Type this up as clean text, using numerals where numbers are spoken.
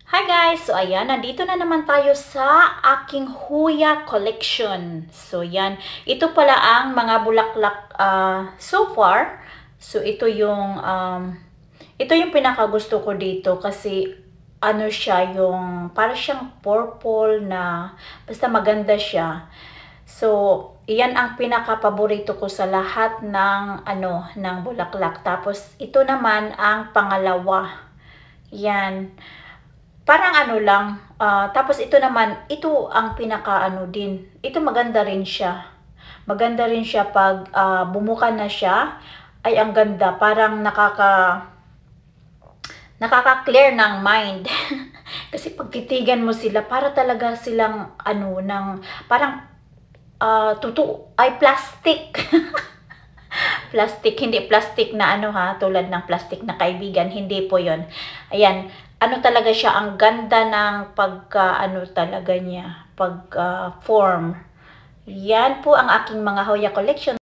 Hi guys! So ayan, nandito na naman tayo sa aking Huya collection. So yan, ito pala ang mga bulaklak so far. So ito yung pinakagusto ko dito kasi ano siya, yung para siyang purple na basta maganda siya. So iyan ang pinaka-paborito ko sa lahat ng bulaklak. Tapos ito naman ang pangalawa. Yan. Parang lang, tapos ito naman, ito ang pinaka din. Ito maganda rin siya. Maganda rin siya pag bumuka na siya. Ay, ang ganda. Parang nakaka-clear ng mind. Kasi pag titigan mo sila, para talaga silang parang ay plastic. Plastic, hindi plastic na tulad ng plastic na kaibigan, hindi po 'yon. Ayan, talaga siya, ang ganda ng talaga niya, form. Yan po ang aking mga Hoya collection.